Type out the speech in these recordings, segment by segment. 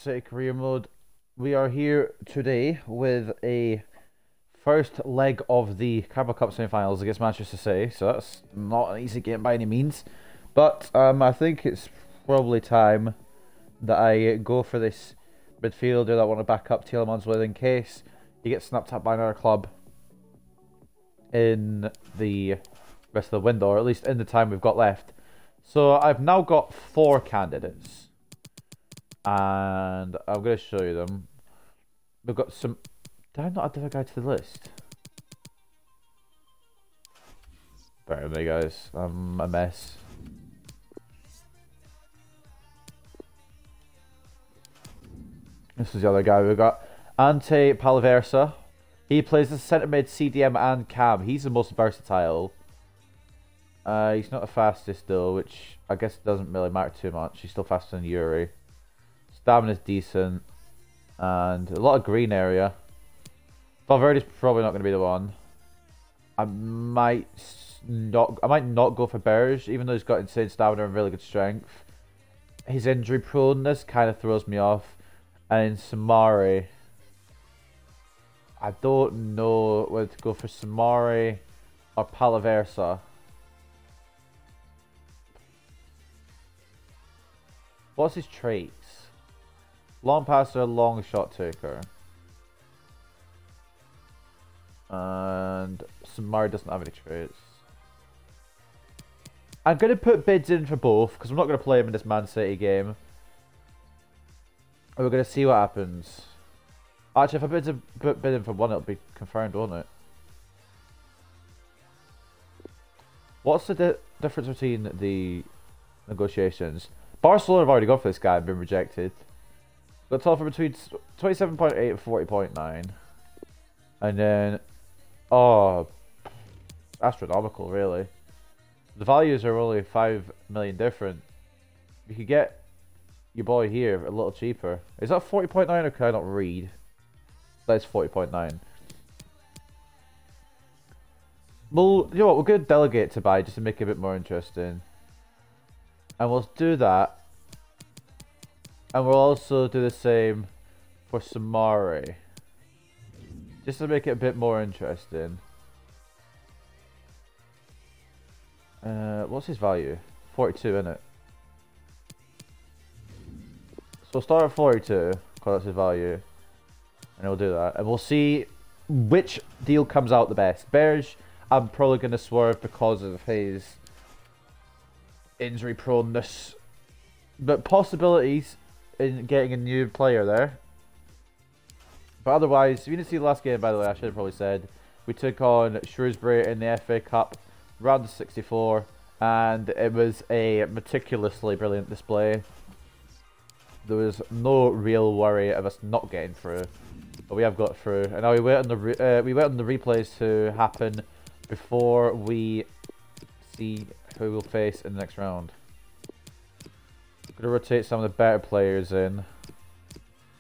City Career Mode. We are here today with a first leg of the Carabao Cup semi-finals against Manchester City. So that's not an easy game by any means, but I think it's probably time that I go for this midfielder that I want to back up Tielemans with in case he gets snapped up by another club in the rest of the window, or at least in the time we've got left. So I've now got 4 candidates, and I'm going to show you them. We've got some... Did I not add the other guy to the list? Bear with me, guys. I'm a mess. This is the other guy. We've got Ante Palaversa. He plays as centre mid, CDM and cam. He's the most versatile. He's not the fastest though, which I guess doesn't really matter too much. He's still faster than Yuri. Stamina's decent. And a lot of green area. Valverde's probably not going to be the one. I might not go for Berge, even though he's got insane stamina and really good strength. His injury proneness kind of throws me off. And in Samari, I don't know whether to go for Samari or Palaversa. What's his traits? Long passer, long shot taker. And Samari doesn't have any traits. I'm going to put bids in for both because I'm not going to play him in this Man City game. And we're going to see what happens. Actually, if I bid in for one, it'll be confirmed, won't it? What's the difference between the negotiations? Barcelona have already gone for this guy and been rejected. Got to offer between 27.8 and 40.9. And then... Oh... Astronomical, really. The values are only 5 million different. You could get your boy here a little cheaper. Is that 40.9 or can I not read? That's 40.9. Well, you know what? We're going to delegate to buy just to make it a bit more interesting. And we'll do that. And we'll also do the same for Samari. Just to make it a bit more interesting. What's his value? 42, isn't it? So we'll start at 42, because that's his value. And we'll do that. And we'll see which deal comes out the best. Berge, I'm probably going to swerve because of his injury proneness. But possibilities in getting a new player there. But otherwise, if you didn't see the last game, by the way, I should have probably said, we took on Shrewsbury in the FA Cup, round of 64, and it was a meticulously brilliant display. There was no real worry of us not getting through, but we have got through. And now we wait on the replays to happen before we see who we'll face in the next round. I'm going to rotate some of the better players in,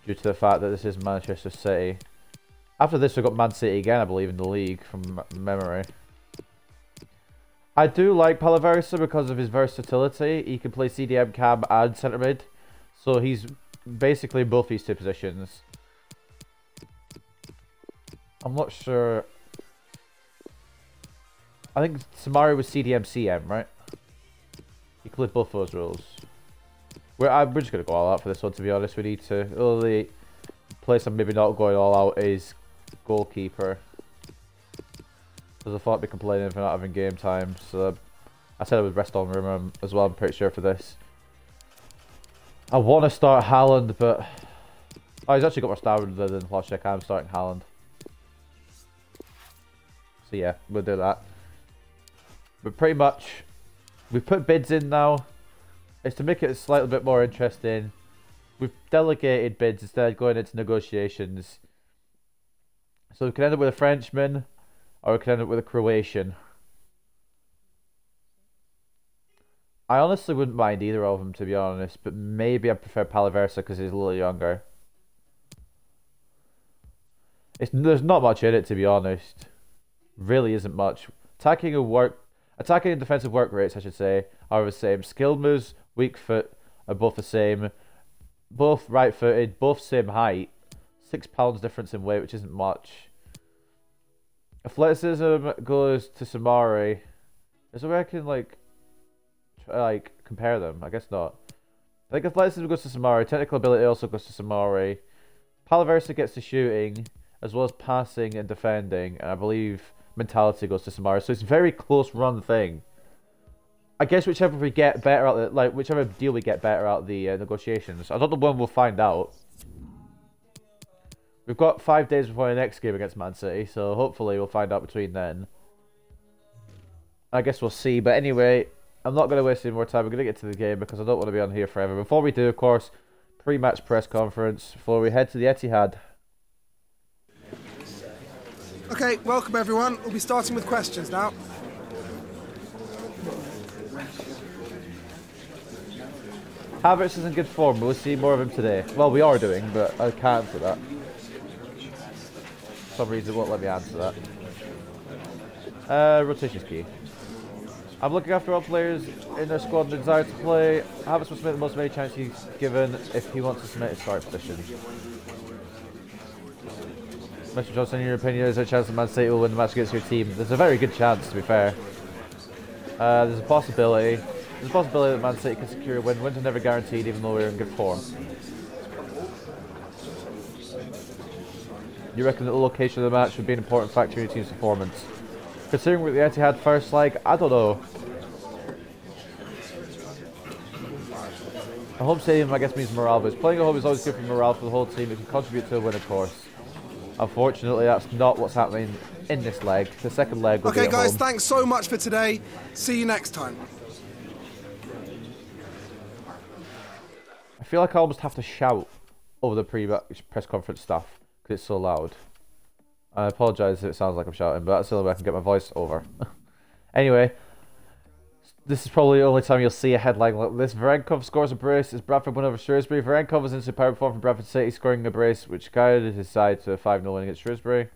due to the fact that this is Manchester City. After this, we've got Man City again, I believe, in the league, from memory. I do like Palaversa because of his versatility. He can play CDM, cam, and centre mid. So he's basically in both these two positions. I'm not sure. I think Samari was CDM, CM, right? He can play both those roles. We're just going to go all out for this one, to be honest. We need to. The only place I'm maybe not going all out is goalkeeper. Because I thought I'd be complaining for not having game time. So I said I would rest on room as well, I'm pretty sure, for this. I want to start Haaland, but... Oh, he's actually got more stamina than Lashek. I'm starting Haaland. So yeah, we'll do that. But pretty much, we've put bids in now. It's to make it a slightly bit more interesting. We've delegated bids instead of going into negotiations. So we can end up with a Frenchman, or we can end up with a Croatian. I honestly wouldn't mind either of them, to be honest, but maybe I prefer Palaversa because he's a little younger. There's not much in it, to be honest. Really isn't much. Attacking and defensive work rates, I should say, are the same. Skill moves, weak foot are both the same. Both right-footed, both same height. £6 difference in weight, which isn't much. Athleticism goes to Samari. Is there a way I can like compare them? I guess not. I think athleticism goes to Samari. Technical ability also goes to Samari. Palaversa gets to shooting, as well as passing and defending. And I believe mentality goes to Samari. So it's a very close run thing. I guess whichever we get better at, whichever deal we get better out the negotiations. I don't know when we'll find out. We've got 5 days before the next game against Man City, so hopefully we'll find out between then. I guess we'll see. But anyway, I'm not going to waste any more time. We're going to get to the game because I don't want to be on here forever. Before we do, of course, pre-match press conference before we head to the Etihad. Okay, welcome everyone. We'll be starting with questions now. Havertz is in good form. We'll see more of him today. Well, we are doing, but I can't answer that. For some reason, it won't let me answer that. Rotation's key. I'm looking after all players in their squad and desire to play. Havertz must make the most of any chance he's given if he wants to submit his start position. Mr. Johnson, in your opinion, is there a chance that Man City will win the match against your team? There's a very good chance, to be fair. There's a possibility. There's a possibility that Man City can secure a win. Wins are never guaranteed, even though we're in good form. You reckon that the location of the match would be an important factor in your team's performance? Considering we're at the Etihad first leg, I don't know. A home stadium, I guess, means morale, but playing at home is always good for morale for the whole team. It can contribute to a win, of course. Unfortunately, that's not what's happening in this leg. The second leg will be at home. Okay, guys, thanks so much for today. See you next time. I feel like I almost have to shout over the pre-match press conference stuff because it's so loud. I apologise if it sounds like I'm shouting, but that's the only way I can get my voice over. Anyway, this is probably the only time you'll see a headline like this. Varenkov scores a brace as Bradford win over Shrewsbury. Varenkov was in superb form for Bradford City, scoring a brace which guided his side to a 5-0 win against Shrewsbury.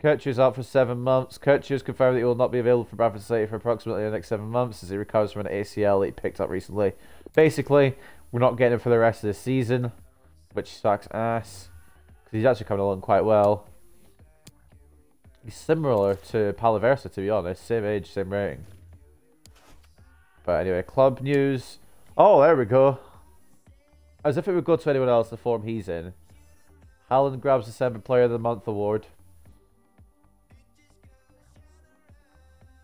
Kirchhoff's out for 7 months. Kirchhoff's confirmed that he will not be available for Bradford City for approximately the next 7 months as he recovers from an ACL that he picked up recently. Basically, we're not getting him for the rest of the season, which sucks ass because he's actually coming along quite well. He's similar to Palaversa, to be honest. Same age, same rating. But anyway, club news. Oh, there we go. As if it would go to anyone else, the form he's in. Haaland grabs the December Player of the Month award.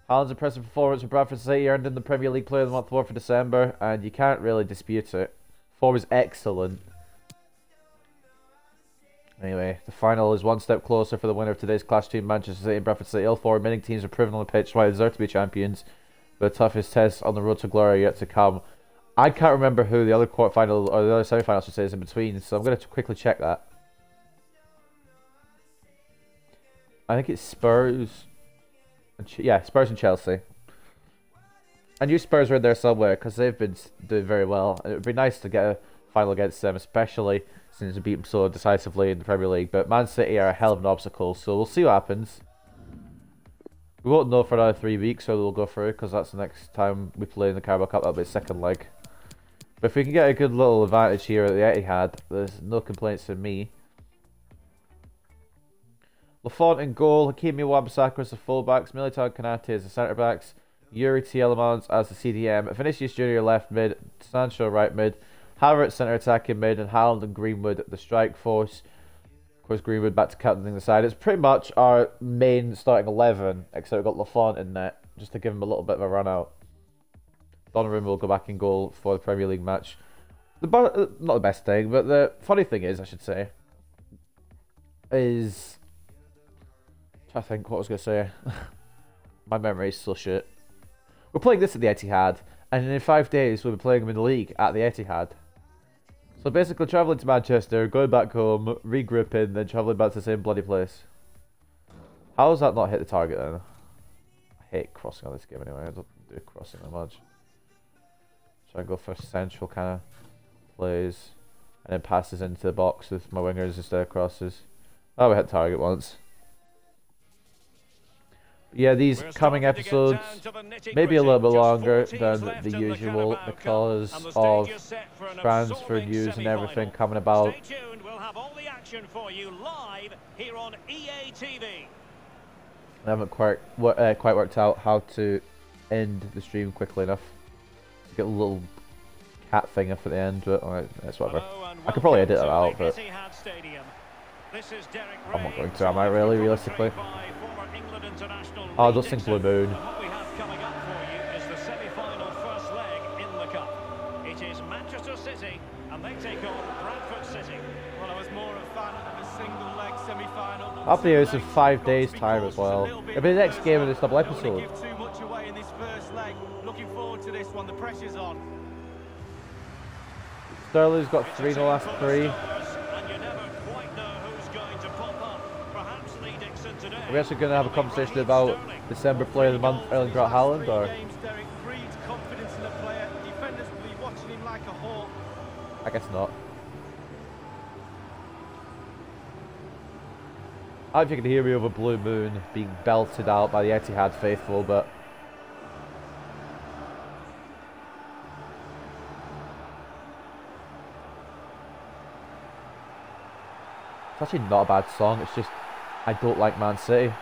Haaland's impressive performance for Bradford City earned him the Premier League Player of the Month award for December, and you can't really dispute it. Form is excellent. Anyway, the final is one step closer for the winner of today's clash between Manchester City and Bradford City. All four remaining teams are proven on the pitch why they deserve to be champions. But the toughest test on the road to glory are yet to come. I can't remember who the other quarterfinal or the other semi-final should say is in between, so I'm going to quickly check that. I think it's Spurs. Yeah, Spurs and Chelsea. I knew Spurs were in there somewhere because they've been doing very well. And it would be nice to get a final against them, especially since we beat them so decisively in the Premier League. But Man City are a hell of an obstacle, so we'll see what happens. We won't know for another 3 weeks whether we'll go through because that's the next time we play in the Carabao Cup. That'll be the second leg. But if we can get a good little advantage here at the Etihad, there's no complaints from me. Lafont in goal, Hakimi Wan-Bissaka as the fullbacks, Militao and Konate as the centre-backs, Yuri Tielemans as the CDM, Vinicius Junior left mid, Sancho right mid, Havertz centre attacking mid, and Haaland and Greenwood the strike force. Of course, Greenwood back to captaining the side. It's pretty much our main starting 11, except we've got Lafont in net, just to give him a little bit of a run out. Donnarumma will go back in goal for the Premier League match. Not the best thing, but the funny thing is, I should say, is... I think what I was going to say. My memory is so shit. We're playing this at the Etihad, and in 5 days we'll be playing them in the league at the Etihad. So basically travelling to Manchester, going back home, regrouping, then travelling back to the same bloody place. How has that not hit the target then? I hate crossing on this game anyway. I don't do crossing that much. So I go for central kind of plays, and then passes into the box with my wingers instead of crosses. Oh, we hit target once. Yeah, these coming episodes maybe a little bit longer than the usual because of transfer news and everything coming about. Stay tuned, we'll have all the action for you live here on EA TV. I haven't quite worked out how to end the stream quickly enough to get a little cat thing up at the end, but that's whatever. I could probably edit it out, but I'm not going to, am I really, realistically? Oh, I don't think Blue Moon. What we have coming up for you is the semi-final first leg in the Cup. It is Manchester City, and they take on Bradford City. Well, I was more a fan of a single leg semi-final. I'll be here in 5 days' time as well. It'll be the next game of this double episode. Give too much away in this first leg. Looking forward to this one. The pressure's on. Sterling's got 3 in the last 3. Are we actually going to have a conversation about December Player of the Month, Erling Braut Haaland, or? I guess not. I don't know if you can hear me over Blue Moon being belted out by the Etihad faithful, but it's actually not a bad song. It's just I don't like Man City.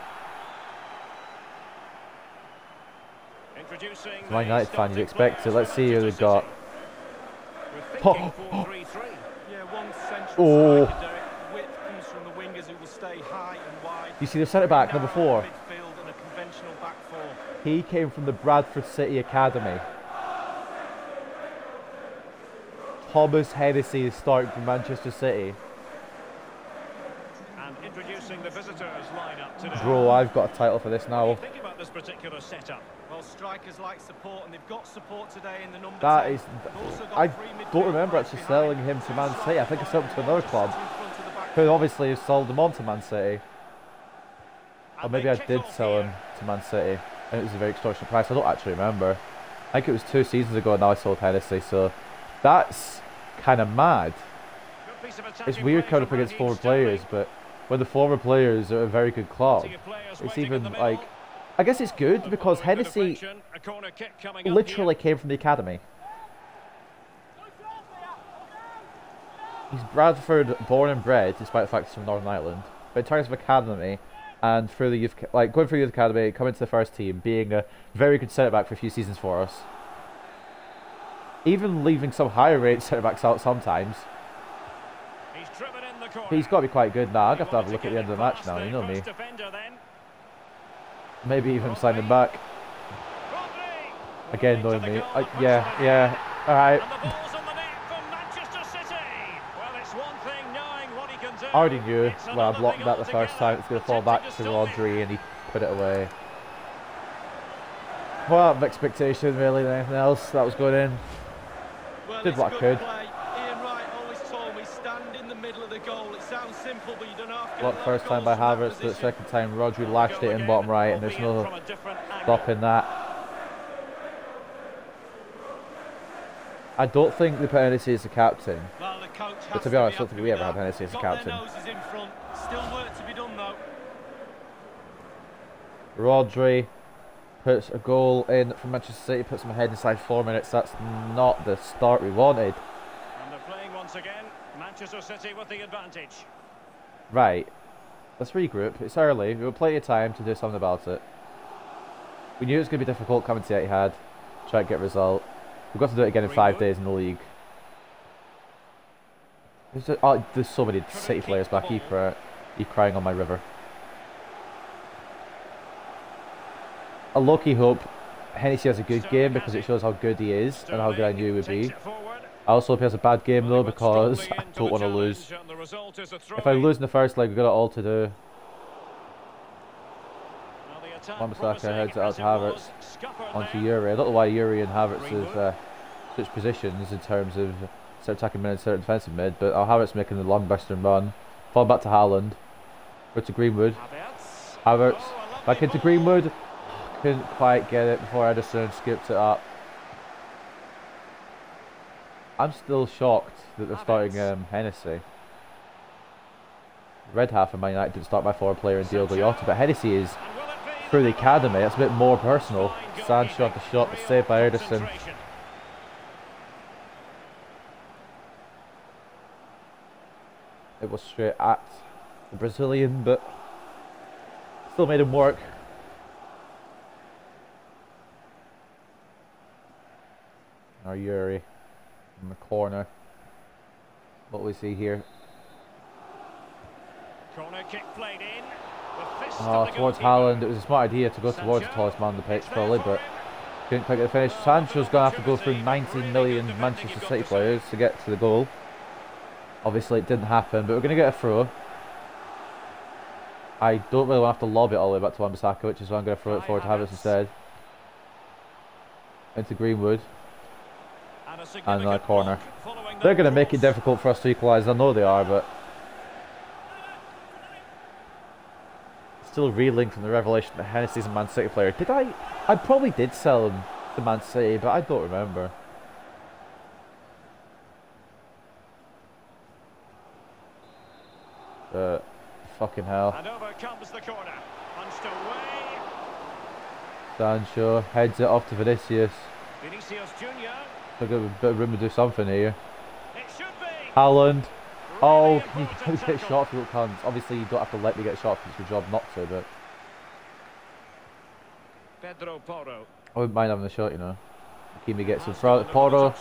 As a Man United fan, you'd expect it. Let's see who they've got. Oh. You see the centre back, number 4. He came from the Bradford City Academy. Thomas Hennessy is starting for Manchester City. Introducing the visitors lineup today. Bro, I've got a title for this now. Think about this particular setup. Well, strikers like support, and they've got support today in the number. That is, I don't remember actually selling him to Man City. I think I sold him to another club, who obviously has sold him on to Man City. Or maybe I did sell him to Man City, and it was a very extortionate price. I don't actually remember. I think it was 2 seasons ago now I sold Hennessy, so that's kind of mad. It's weird coming up against forward players, but when the former players are a very good club, it's even like, I guess it's good because Hennessy literally came from the academy. He's Bradford born and bred, despite the fact he's from Northern Ireland. But in terms of academy and through the youth, like going through the youth academy, coming to the first team, being a very good centre back for a few seasons for us, even leaving some higher rate centre backs out sometimes. He's got to be quite good now. I'm going to have a look at the end of the match now, you know me. Maybe even sign him back. Again, knowing me. Yeah, alright. I already knew when I blocked that the first time it's going to fall back to Rodri and he put it away. Well, out of expectation really than anything else that was going in. Did what I could. Blocked first time by Havertz, but second time Rodri lashed it in bottom right, and there's no stopping that. I don't think they put Hennessy as the captain, but to be honest, I don't think we ever had Hennessy as the captain. Rodri puts a goal in from Manchester City, puts him ahead inside 4 minutes. That's not the start we wanted. And they're playing once again. Manchester City with the advantage. Right, let's regroup. It's early. We have plenty of time to do something about it. We knew it was going to be difficult coming to Etihad, try to get a result. We've got to do it again in 5 days in the league. There's so many City players back. You crying on my river. I low-key hope Hennessy has a good game because it shows how good he is and how good I knew he would be. I also hope he has a bad game though because I don't want to lose. If I lose in the first leg, we've got it all to do. Wan-Bissaka heads it out to Havertz onto Yuri. I don't know why Yuri and Havertz have switched positions in terms of start attacking mid and start defensive mid, but Havertz making the long burst and run. Fall back to Haaland. Go to Greenwood. Havertz back into Greenwood. Couldn't quite get it before Ederson skipped it up. I'm still shocked that they're starting Hennessy. Red half of Man United didn't start my forward player in Diogo Jota, but Hennessy is through the academy. That's a bit more personal. Sancho had the shot, but saved by Ederson. It was straight at the Brazilian, but still made him work. Now Yuri in the corner. What we see here? Corner kick played in. Towards Haaland. It was a smart idea to go towards the tallest man on the pitch, probably, but couldn't quite get the finish. Sancho's going to have to go through 19 million Manchester City players to get to the goal. Obviously, it didn't happen, but we're going to get a throw. I don't really want to have to lob it all the way back to Wan-Bissaka, which is why I'm going to throw it forward to Havertz instead. Into Greenwood. And another corner. They're going to make it difficult for us to equalise. I know they are, but still reeling from the revelation that Hennessy's a Man City player. Did I? I probably did sell him to Man City, but I don't remember. Fucking hell. And over comes the corner. Punched away. Sancho heads it off to Vinicius. Vinicius Junior. I've got a bit of room to do something here. It should be. Haaland. Oh, can you get shot if you look cunts? Obviously, you don't have to let me get shot if it's your job not to, but Pedro Porro. I wouldn't mind having a shot, you know. Hakimi gets in front of Porro,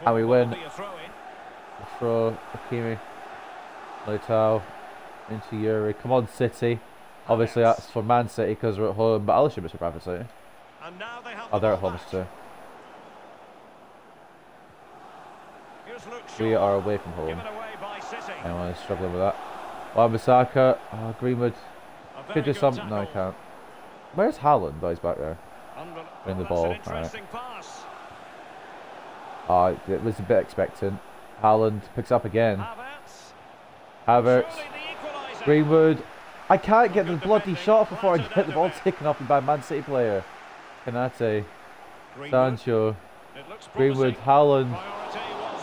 and we win. The throw, Hakimi, Militao, into Yuri. Come on, City. Obviously, that's for Man City because we're at home, but I'll assume it's for Bradford City. Oh, they're at home too. We are away from home. Anyone struggling with that? Wan-Bissaka, Greenwood. Could do something. No, he can't. Where's Haaland? Oh, he's back there. In the ball. Alright. Oh, it was a bit expectant. Haaland picks up again. Havertz. Greenwood. I can't get the bloody shot before I get the ball taken off by a Man City player. Kanate. Sancho. Greenwood. Haaland.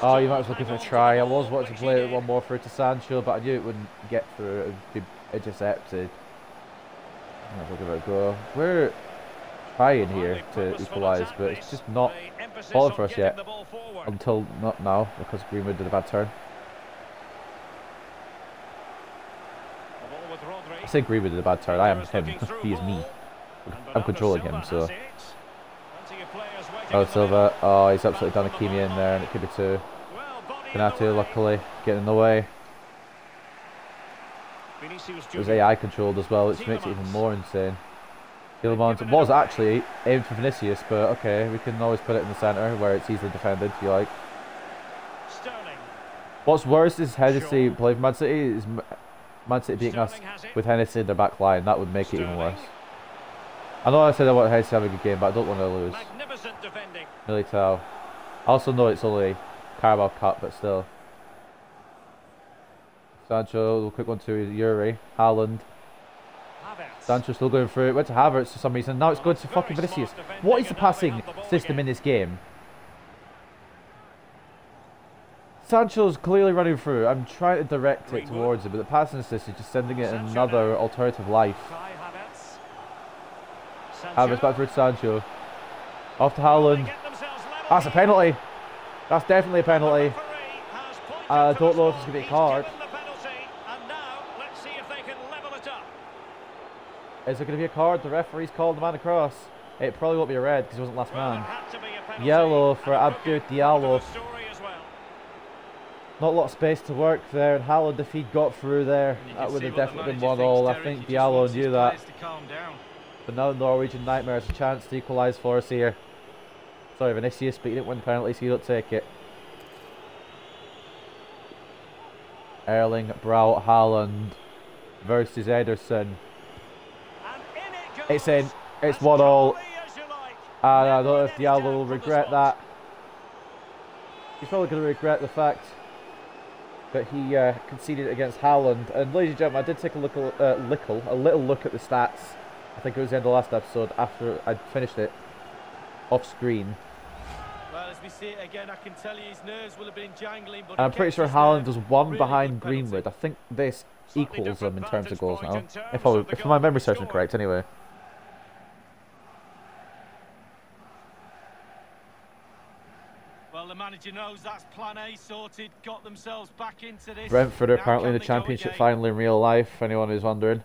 Oh, you might as well give it a try. I was wanting to play it one more through to Sancho, but I knew it wouldn't get through. It would be intercepted. I'll give it a go. We're trying here to equalise, but it's just not falling for us yet. Until not now, because Greenwood did a bad turn. I say Greenwood did a bad turn. I am him. He is me. I'm controlling him, so. Oh, Silva. Oh, he's absolutely done Hakimi in there, and it could be two. Kanate, luckily, getting in the way. It was AI controlled as well, which makes it even more insane. Tielemans was actually aimed for Vinicius, but okay, we can always put it in the centre where it's easily defended if you like. What's worse is Hennessy playing for Man City, is Man City beating us with Hennessy in their back line. That would make it even worse. I know I said I want Hennessy to have a good game, but I don't want to lose. Militao. I also know it's only Carabao Cup, but still. Sancho, a quick one to Yuri. Haaland. Sancho still going through it. Went to Havertz for some reason. Now it's going to fucking Vinicius. What is the passing system in this game? Sancho's clearly running through. I'm trying to direct it towards him, but the passing system is just sending it another alternative life. Havertz back through to Sancho. Off to Haaland. That's a penalty. That's definitely a penalty. I don't know if it's going to be a card. Is it going to be a card? The referee's called the man across. It probably won't be a red because he wasn't last man. Yellow for Abdou Diallo. Not a lot of space to work there, and Haaland, if he got through there, that would have definitely been 1-1. I think Diallo knew that. But now Norwegian Nightmare has a chance to equalise for us here. Sorry, Vinicius, but you didn't win the penalty, so you don't take it. Erling Braut Haaland versus Ederson. It's in. It's 1-1. And I don't know if Diallo will regret that. He's probably going to regret the fact that he conceded against Haaland. And ladies and gentlemen, I did take a little look at the stats. I think it was the end of the last episode after I'd finished it off screen. Well, as we see it again, I can tell you his nerves will have been jangling. But I'm pretty sure Haaland was one behind Greenwood. I think this equals them in terms of goals now. If my memory serves me correct, anyway. manager knows that's plan A sorted, got themselves back into this. Brentford are Now apparently in can the they go Championship again? final in real life, if anyone is wondering.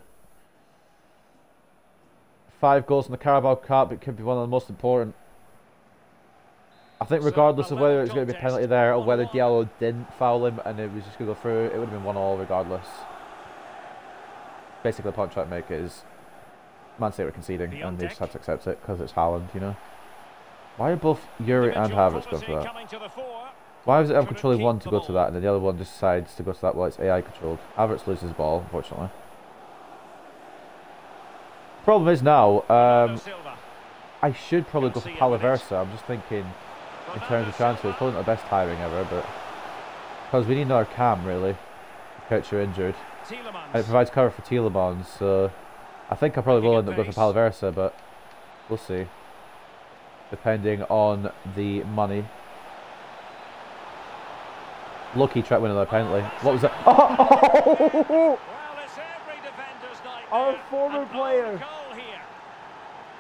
5 goals in the Carabao Cup, it could be one of the most important. I think regardless of whether it was going to be a penalty there or whether Diallo didn't foul him and it was just going to go through, it would have been 1-1 regardless. Basically the point I'm trying to make is Man City were conceding and they just had to accept it because it's Haaland, you know. Why are both Yuri and Havertz going for that? Why is it I'm controlling one to go to that and then the other one just decides to go to that while it's AI controlled? Havertz loses the ball, unfortunately. Problem is now, I should probably go for Palaversa. I'm just thinking in terms of transfer, it's probably not the best timing ever, but because we need another cam really. Couch are injured. And it provides cover for Tielemans, so I think I probably will end up going for Palaversa, but we'll see. Depending on the money. Lucky tried winning that penalty. What was that? Oh! Our former player.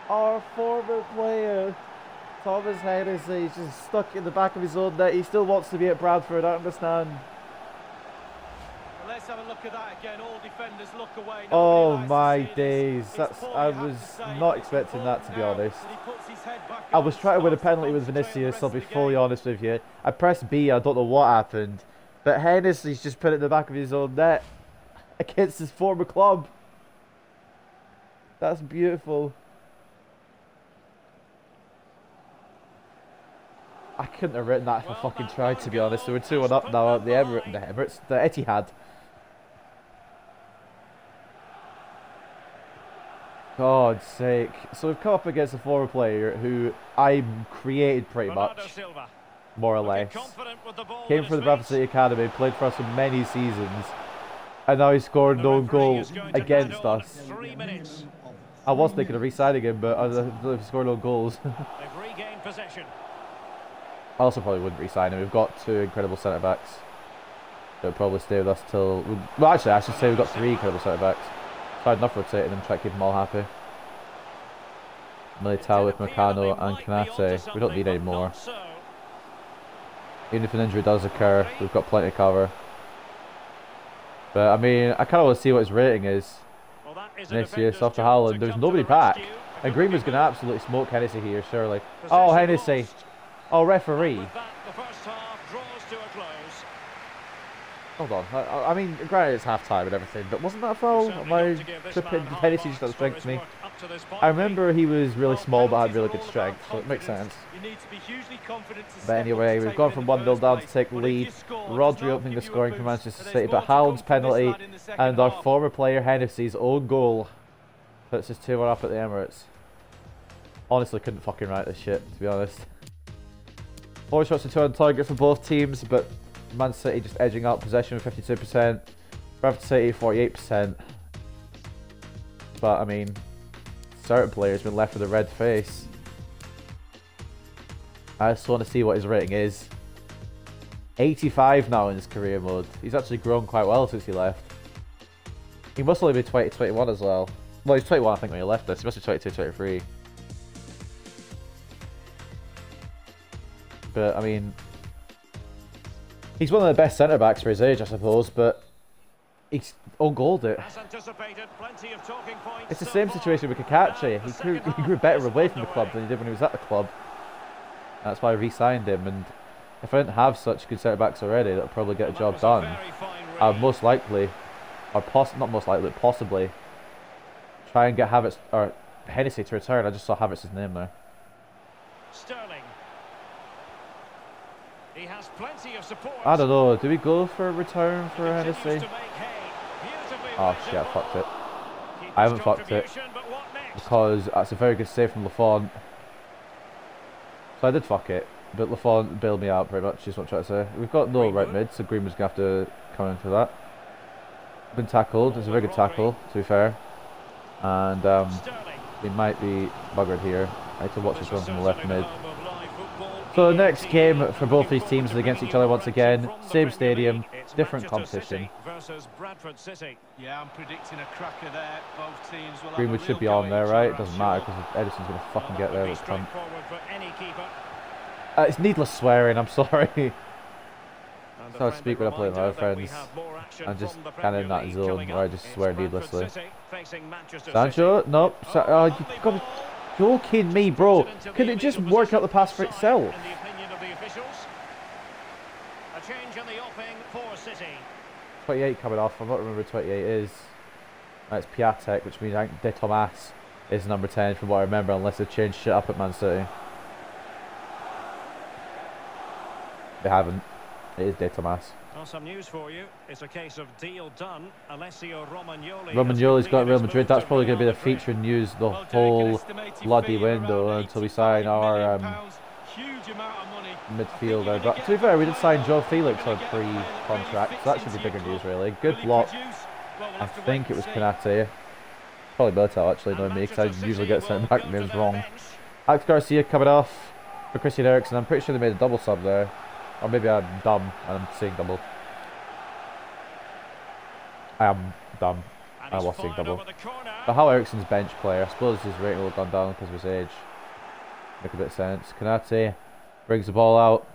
Our former player. Thomas Hennessy is just stuck in the back of his own net. He still wants to be at Bradford, I understand. Well, let's have a look at that again. All defenders look away. Oh my days. I was not expecting that, to be honest. I was trying to win a penalty with Vinicius, I'll be fully honest with you. I pressed B, I don't know what happened. But Hennessy's just put it in the back of his own net against his former club. That's beautiful. I couldn't have written that if I fucking tried, to be honest. They were 2-1 up now at the Etihad. God's sake. So we've come up against a former player who I created pretty much, more or less. Came from the Bradford City Academy, played for us for many seasons, and now he scored no goal against us. I was thinking of re-signing him, but I don't know if he scored no goals. I also probably wouldn't re-sign him. We've got 2 incredible centre-backs. They'll probably stay with us till... Well, actually, I should say we've got 3 incredible centre-backs. So I'd enough rotating them, try to keep them all happy. Militao with Meccano and Canate. We don't need any more. Even if an injury does occur, we've got plenty of cover. But, I mean, I kind of want to see what his rating is. Vinicius off to Haaland. There's nobody back. And Greenwood's going to absolutely smoke Hennessy here, surely. Oh, Hennessy. Oh, referee. Hold on. I mean, granted it's half-time and everything, but wasn't that a foul? Am I tripping? Hennessy just had strength to me. I remember he was really small but had really good strength, so it makes sense. But anyway, we've gone from 1-0 down to take the lead. Rodri opening the scoring for Manchester City, but Haaland's penalty and our former player Hennessy's own goal puts us 2-1 up at the Emirates. Honestly, couldn't fucking write this shit, to be honest. 4 shots to 2 on target for both teams, but Man City just edging out possession with 52%. Bradford City 48%. But I mean, certain players been left with a red face. I just want to see what his rating is. 85 now in his career mode. He's actually grown quite well since he left. He must only be 20, 21 as well. Well, he's 21 I think when he left this. He must be 22, 23. But I mean, he's one of the best centre-backs for his age, I suppose, but he's own-goaled it. It's the same situation with Kakachi. He grew better away from the club than he did when he was at the club. That's why I re-signed him, and if I didn't have such good centre-backs already, that'll probably get the job done. I'd most likely, or not most likely, possibly, try and get Havertz, or Hennessy to return. I just saw Havertz's name there. He has plenty of support. I don't know, do we go for a return for Hennessy? Oh shit, I fucked it. I haven't fucked it, because that's a very good save from Lafont. So I did fuck it, but Lafont bailed me out pretty much, is what I'm trying to say. We've got no right mid, so Greenwood's going to have to come into that. Been tackled, it's a very good tackle, to be fair. And he might be buggered here. I need to watch this one from the left mid. So the next game for both these teams is against each other once again. Same stadium, different competition. Yeah, I'm predicting a cracker there. Both teams will Greenwood should be on there, right? It doesn't matter because Edison's going to fucking get there with cunt. It's needless swearing, I'm sorry. So I speak when I play with my other friends. I'm just kind of in that zone where I just swear needlessly. Sancho? Nope. Oh, you've got to be joking me, bro. Could it just work out the pass for itself? A change in the offing for City. 28 coming off. I'm not remember who 28 is. That's Piatek, which means I think De Tomas is number 10 from what I remember, unless they've changed shit up at Man City. They haven't. It is De Tomas. Well, some news for you. It's a case of deal done. Alessio Romagnoli. Romagnoli's got Real Madrid. That's probably going to be the feature news the whole bloody window until we sign our midfielder. But to be fair, we did sign Joe Felix on pre-contract, so that should be bigger news, really. Good block. I think it was Kanate. Probably Militao, actually, knowing me, because I usually get sent back names wrong. Alex Garcia coming off for Christian Eriksen. I'm pretty sure they made a double sub there. Or maybe I'm dumb and I'm saying double. I am dumb. I was saying double. But how Eriksen's bench player, I suppose his rating will have gone down because of his age. Make a bit of sense. Kanate brings the ball out.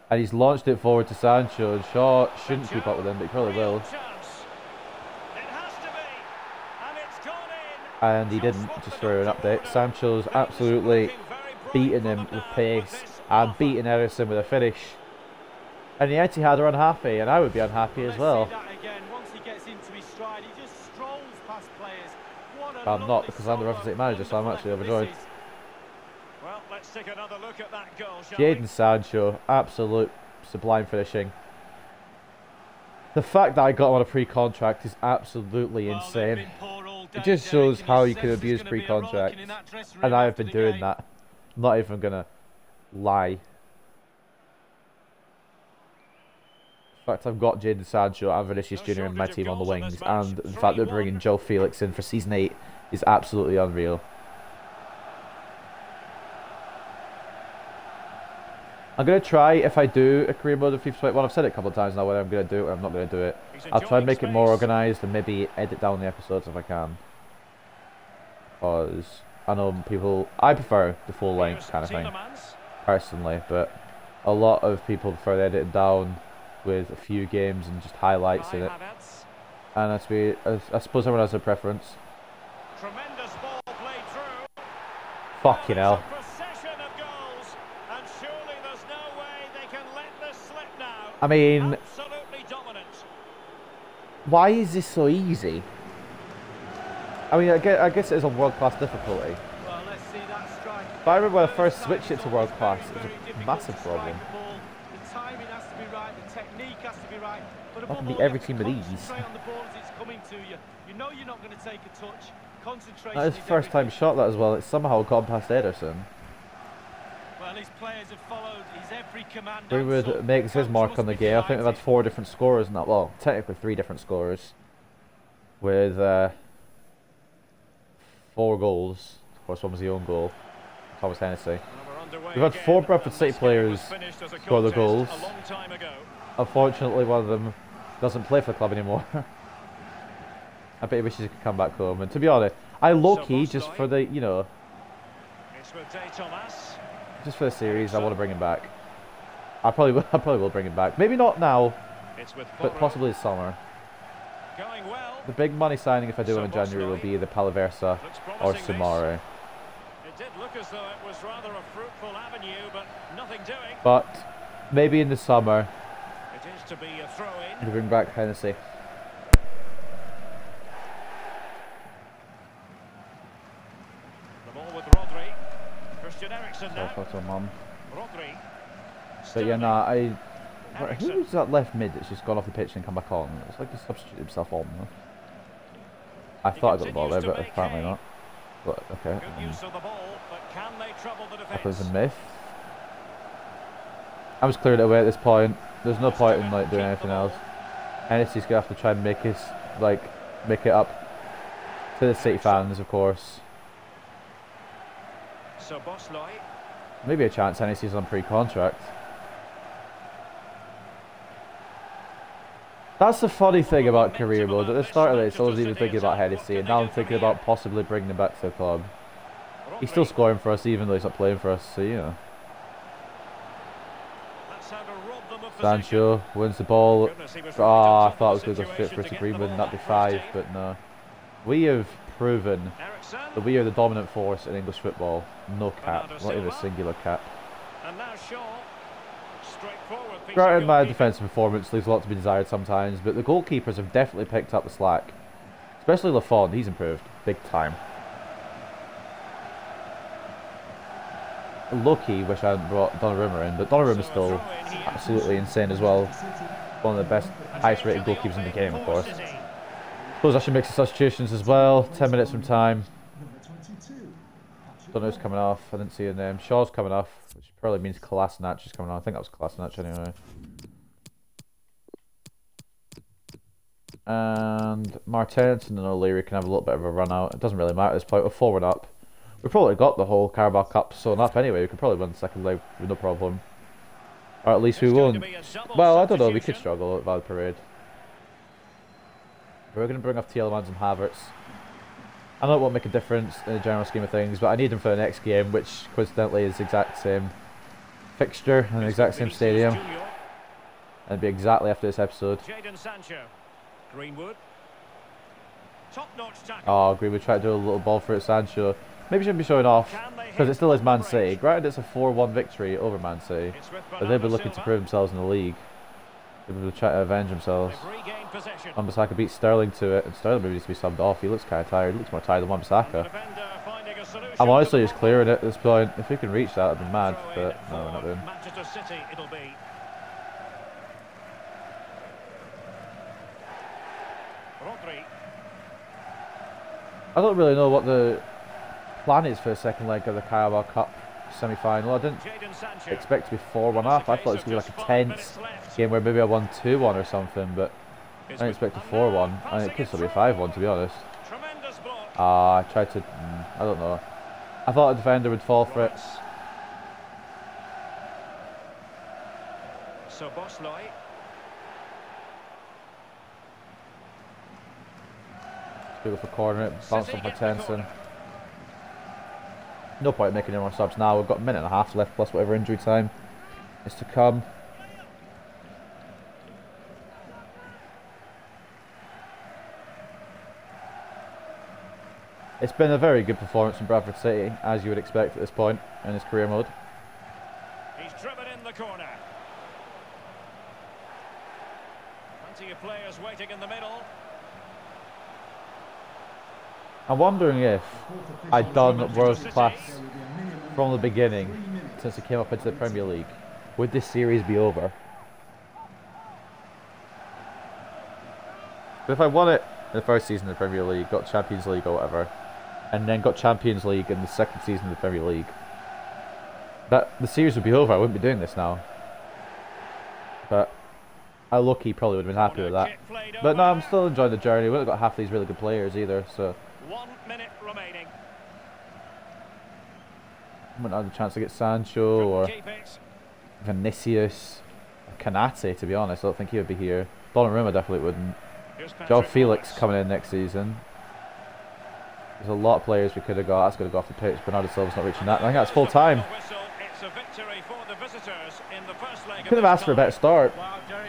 And he's launched it forward to Sancho. And Shaw shouldn't keep up with him, but he probably will. And he didn't, just for an update. Sancho's absolutely beating him with pace. And beating Eriksen with a finish. And the Etihad are unhappy, and I would be unhappy as well. But I'm not, because I'm the Bradford City manager, so I'm actually overjoyed. Well, let's take another look at that goal, shall Jadon Sancho, absolute sublime finishing. The fact that I got him on a pre-contract is absolutely insane. It just shows how you can abuse pre-contracts, and I have been doing that. I'm not even gonna lie. In fact, I've got Jadon Sancho and Vinicius Jr. in my team on the wings, and the fact that we're bringing Joe Felix in for season 8 is absolutely unreal. I'm going to try, if I do a career mode of FIFA 21, I've said it a couple of times now whether I'm going to do it or I'm not going to do it. I'll try and make it more organised and maybe edit down the episodes if I can. Because I know people, I prefer the full length kind of thing, personally, but a lot of people prefer the edited down with a few games and just highlights in it. And I suppose everyone has a preference. Tremendous ball played through. Fucking hell. I mean, why is this so easy? I mean, I guess it is on world-class difficulty. But I remember when I first switched it to world-class, it was a massive problem. I can beat every team with ease. That is the first time shot that as well. It's somehow gone past Ederson. Well, his players have followed his every command. Greenwood makes his mark on the game. I think we've had 4 different scorers in that. Well, technically 3 different scorers. With 4 goals. Of course, one was the own goal. Thomas Hennessy. We've had 4 Bradford City players score the goals. Unfortunately, one of them doesn't play for the club anymore. I bet he wishes he could come back home. And to be honest, I low-key, just for the, you know, just for the series, I want to bring him back. I probably will bring him back. Maybe not now, but possibly this summer. The big money signing, if I do it in January, will be the Palaversa or Sumare. It did look as though it was rather a fruitful avenue, but nothing doing. But maybe in the summer, It is to be a throw-in. we bring back Hennessy. The ball with Rodri. Christian Eriksen now. Rodri. But yeah, nah, who was that left mid that's just gone off the pitch and come back on? It's like he substituted himself on. I thought I got the ball there, but apparently not. But okay. That was a myth. I'm just clearing it away at this point. There's no point in like doing anything else. Hennessy's gonna have to try and make it up to the City fans, of course. So Bosley. Maybe a chance Hennessy's on pre-contract. That's the funny thing about career mode. At the start of this, I was even thinking about Hennessy, and now I'm thinking about possibly bringing him back to the club. He's still scoring for us, even though he's not playing for us, so you know. Sancho wins the ball. Oh, I thought I was going to go straight for it to Greenwood and that'd be 5, but no. We have proven that we are the dominant force in English football. No cap, not even a singular cap. Granted, my defensive performance leaves a lot to be desired sometimes, but the goalkeepers have definitely picked up the slack. Especially Lafond, he's improved big time. Lucky, wish I hadn't brought Donnarumma in, but Donnarumma is still absolutely insane as well. One of the best, highest rated goalkeepers in the game, of course. Suppose I should make some substitutions as well. 10 minutes from time. Don't know who's coming off. I didn't see a name. Shaw's coming off, which probably means Kolasinac is coming on. I think that was Kolasinac anyway. And Martens and then O'Leary can have a little bit of a run out. It doesn't really matter at this point. We're 4-1 up. We've probably got the whole Carabao Cup sewn up anyway. We could probably win the second leg with no problem. Or at least we won't. Well, I don't know. We could struggle at Val Parade. We're going to bring off Tielemans and Havertz. I know it won't make a difference in the general scheme of things, but I need them for the next game, which coincidentally is the exact same fixture and the exact same stadium. And it'll be exactly after this episode. Oh, Greenwood tried to do a little ball for it, Sancho. Maybe shouldn't be showing off, because it still is Man City. Granted, it's a 4-1 victory over Man City, but they'll be looking to prove themselves in the league. They'll be trying to avenge themselves. Wan-Bissaka beat Sterling to it, and Sterling maybe needs to be subbed off. He looks kind of tired. He looks more tired than Wan-Bissaka. I'm honestly just clearing it at this point. If we can reach that, I'd be mad, but no, we're not doing. I don't really know what the plan is for the second leg of the Carabao Cup semi-final. I didn't expect to be 4-1 up. I thought it was going to be like a tense game where maybe I won 2-1 or something, but I didn't expect a 4-1. I mean, it could still be a 5-1 to be honest. I tried to... I don't know. I thought a defender would fall for it. Go for corner, bounce off Martensen. No point in making any more subs now. We've got a minute and a half left, plus whatever injury time is to come. It's been a very good performance from Bradford City, as you would expect at this point in his career mode. He's driven in the corner. Plenty of players waiting in the middle. I'm wondering if I'd done world class from the beginning since I came up into the Premier League. Would this series be over? But if I won it in the first season of the Premier League, got Champions League or whatever, and then got Champions League in the second season of the Premier League, the series would be over. I wouldn't be doing this now. But Lucky probably would have been happy with that. But no, I'm still enjoying the journey. We haven't got half these really good players either, so 1 minute remaining. I wouldn't have the chance to get Sancho or Vinicius or Kanate, to be honest. I don't think he would be here. Donnarumma definitely wouldn't. Joe Felix coming in next season. There's a lot of players we could have got. That's going to go off the pitch. Bernardo Silva's not reaching that. I think that's full time. Could have asked for a better start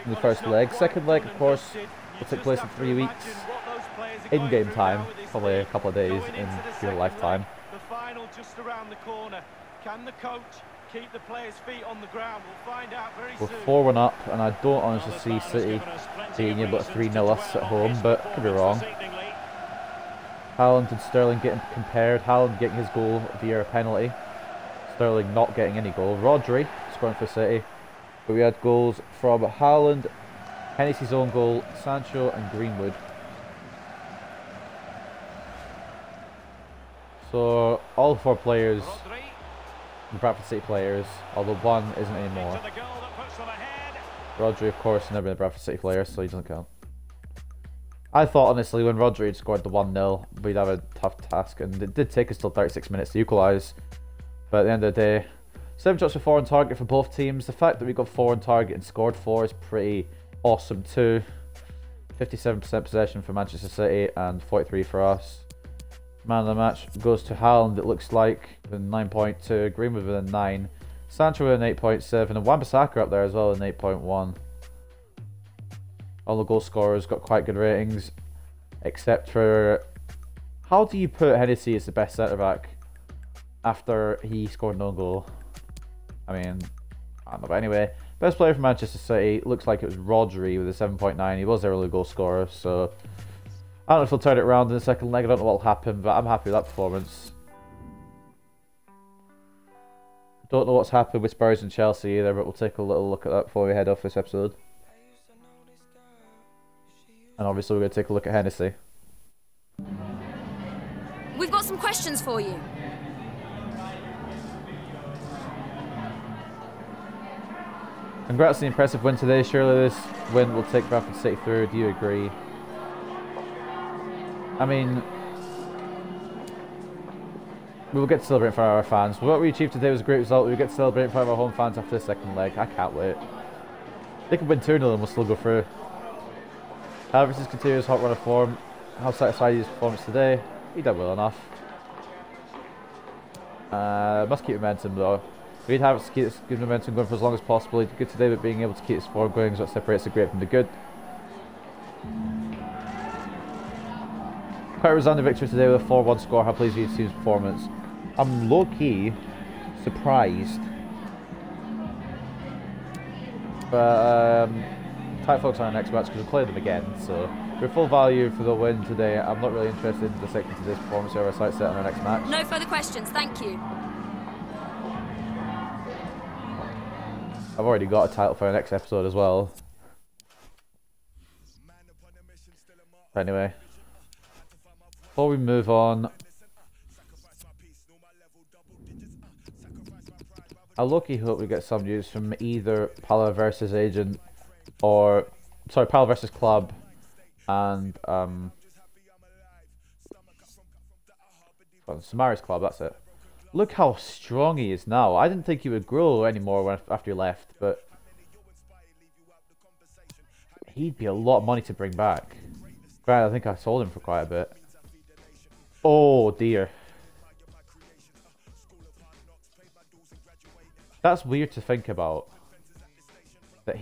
in the first leg. Second leg, of course, will take place in 3 weeks. In-game time, probably a couple of days in real lifetime. The final just around the corner. Can the coach keep the players' feet on the ground? We'll find out very soon. We're 4-1 up, and I don't honestly see City being able to 3-0 us at home, but I could be wrong. Haaland and Sterling getting compared. Haaland getting his goal via a penalty. Sterling not getting any goal. Rodri scoring for City. But we had goals from Haaland, Hennessy's own goal, Sancho and Greenwood. So all 4 players, the Bradford City players, although one isn't anymore. Rodri, of course, never been a Bradford City player, so he doesn't count. I thought, honestly, when Rodri had scored the 1-0, we'd have a tough task, and it did take us till 36 minutes to equalise. But at the end of the day, 7 shots for 4 on target for both teams. The fact that we got 4 on target and scored 4 is pretty awesome too. 57% possession for Manchester City and 43 for us. Man of the match goes to Haaland, it looks like, with 9.2, Greenwood with a 9, Sancho with an 8.7 and Wan-Bissaka up there as well with an 8.1. All the goal scorers got quite good ratings, except for... How do you put Hennessy as the best centre-back after he scored no goal? I mean, I don't know. But anyway, best player for Manchester City looks like it was Rodri with a 7.9. He was their early goal scorer, so I don't know if he'll turn it around in the second leg. I don't know what will happen, but I'm happy with that performance. Don't know what's happened with Spurs and Chelsea either, but we'll take a little look at that before we head off this episode. And obviously we're going to take a look at Hennessy. We've got some questions for you. Congrats on the impressive win today. Surely this win will take Bradford City through. Do you agree? I mean, we will get to celebrate in front of our fans. What we achieved today was a great result. We will get to celebrate in front of our home fans after the second leg. I can't wait. They could win 2-0 and we'll still go through. However, this continues hot run of form. How satisfied is his performance today? He did well enough. Must keep momentum though. We need to have keep this good momentum going for as long as possible. He did good today, but being able to keep his form going is what separates the great from the good. Quite a resounding victory today with a 4-1 score. How pleased are you with his performance? I'm low-key surprised. But tight focus on our next match because we'll play them again. So we're full value for the win today. I'm not really interested in dissecting today's performance or our sight set on our next match. No further questions, thank you. I've already got a title for our next episode as well. Anyway, before we move on, I low-key hope we get some news from either Pala versus agent or Pala versus club and Samari's club. That's it. Look how strong he is now. I didn't think he would grow anymore after he left, but he'd be a lot of money to bring back. Granted, I think I sold him for quite a bit. Oh dear. That's weird to think about. That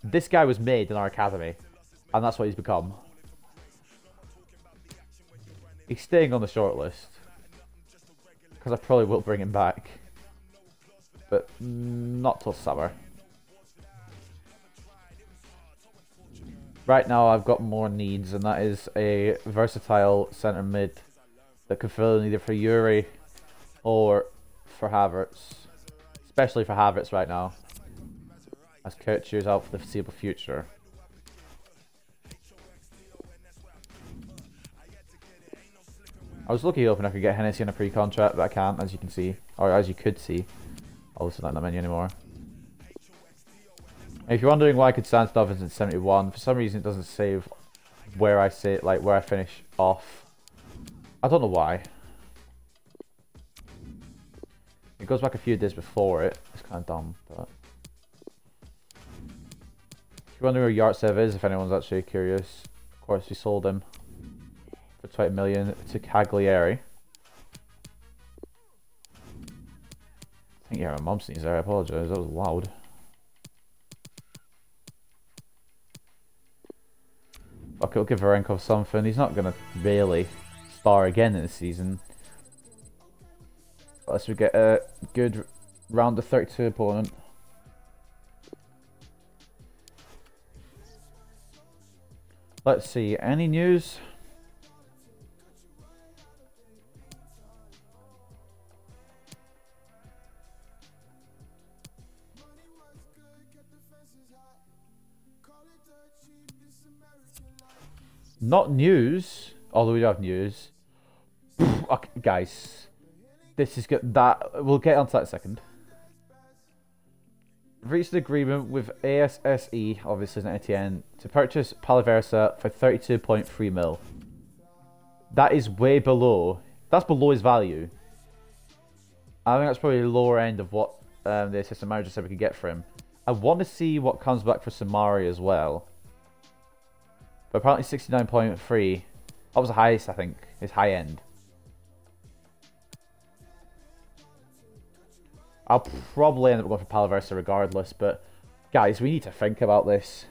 this guy was made in our academy, and that's what he's become. He's staying on the shortlist. Because I probably will bring him back. But not till summer. Right now I've got more needs, and that is a versatile centre mid that can fill in either for Yuri or for Havertz. Especially for Havertz right now, as Couture's out for the foreseeable future. I was lucky hoping I could get Hennessy on a pre-contract, but I can't, as you can see, or as you could see. I'll listen not in the menu anymore. If you're wondering why I could Sandstov is in 71, for some reason it doesn't save where I say, like where I finish off. I don't know why. It goes back a few days before it. It's kind of dumb, but if you're wondering where Yartsev is, if anyone's actually curious, of course we sold him for 20 million to Cagliari. I think yeah, my mum sneezed there. I apologise. That was loud. Fuck, it'll give Varenkov something. He's not gonna really star again in the season. Unless we get a good round of 32 opponent. Let's see, any news? Not news, although we do have news. Okay, guys. This is good. We'll get onto that in a second. We've reached an agreement with ASSE, obviously Saint Etienne, to purchase Palaversa for 32.3 mil. That is way below. That's below his value. I think that's probably the lower end of what the assistant manager said we could get for him. I want to see what comes back for Samari as well. But apparently 69.3. That was the highest, I think. His high end. I'll probably end up going for Palaversa regardless, but guys, we need to think about this.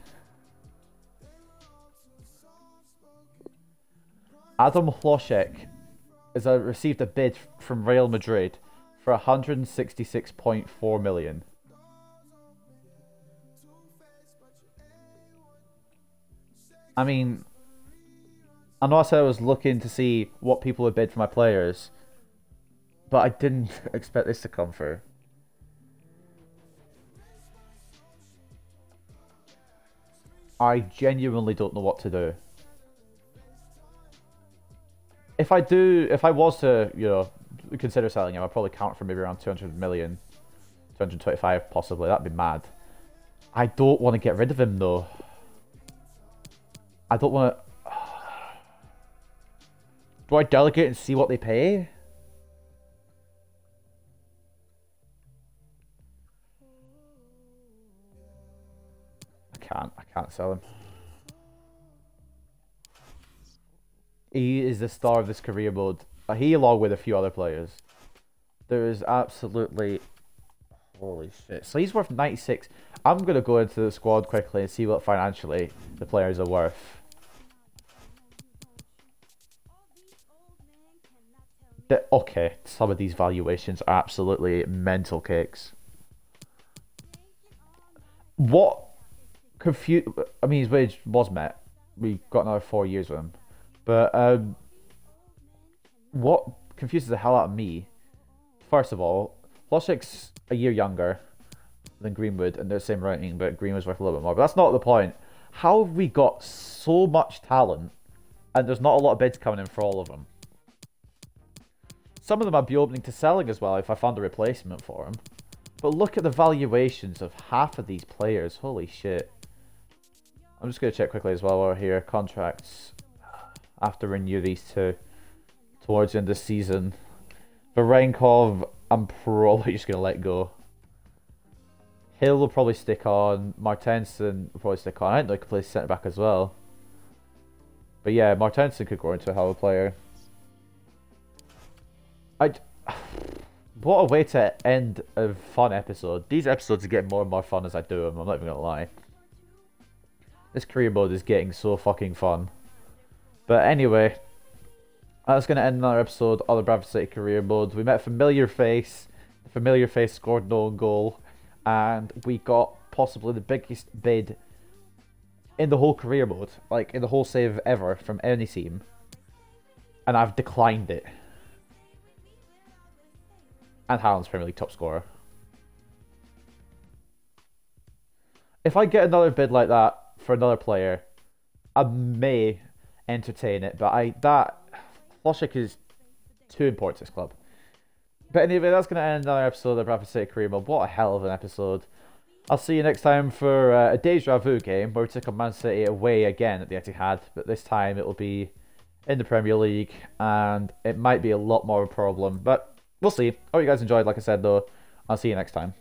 Adam Hlošek has received a bid from Real Madrid for 166.4 million. I mean, I know I said I was looking to see what people would bid for my players, but I didn't expect this to come through. I genuinely don't know what to do. If I was to, you know, consider selling him, I'd probably count for maybe around 200 million, 225 possibly. That'd be mad. I don't want to get rid of him though. I don't want to... Do I delegate and see what they pay? I can't sell him. He is the star of this career mode. He along with a few other players. There is absolutely... Holy shit. So he's worth 96. I'm going to go into the squad quickly and see what financially the players are worth. Okay, some of these valuations are absolutely mental cakes. What I mean, his wage was met. We got another 4 years with him. But what confuses the hell out of me, first of all, Hlošek's a year younger than Greenwood, and they're the same ranking, but Greenwood's worth a little bit more. But that's not the point. How have we got so much talent, and there's not a lot of bids coming in for all of them? Some of them I'd be opening to selling as well if I found a replacement for him. But look at the valuations of half of these players. Holy shit. I'm just going to check quickly as well while we're here. Contracts. I have to renew these two towards the end of the season. Varenkov, I'm probably just going to let go. Hill will probably stick on. Martensen will probably stick on. I didn't know he could play centre back as well. But yeah, Martensen could grow into a hell of a player. What a way to end a fun episode. These episodes are getting more and more fun as I do them, I'm not even gonna lie. This career mode is getting so fucking fun. But anyway, that's gonna end another episode of the Bradford City Career Mode. We met a familiar face. The familiar face scored no own goal. And we got possibly the biggest bid in the whole career mode. Like, in the whole save ever from any team. And I've declined it. And Haaland's Premier League top scorer. If I get another bid like that for another player, I may entertain it, but Hlošek is too important to this club. But anyway, that's going to end another episode of the Bradford City Career Mode. What a hell of an episode. I'll see you next time for a deja vu game where we take on Man City away again at the Etihad, but this time it will be in the Premier League, and it might be a lot more of a problem, but we'll see. Hope you guys enjoyed, like I said, though. I'll see you next time.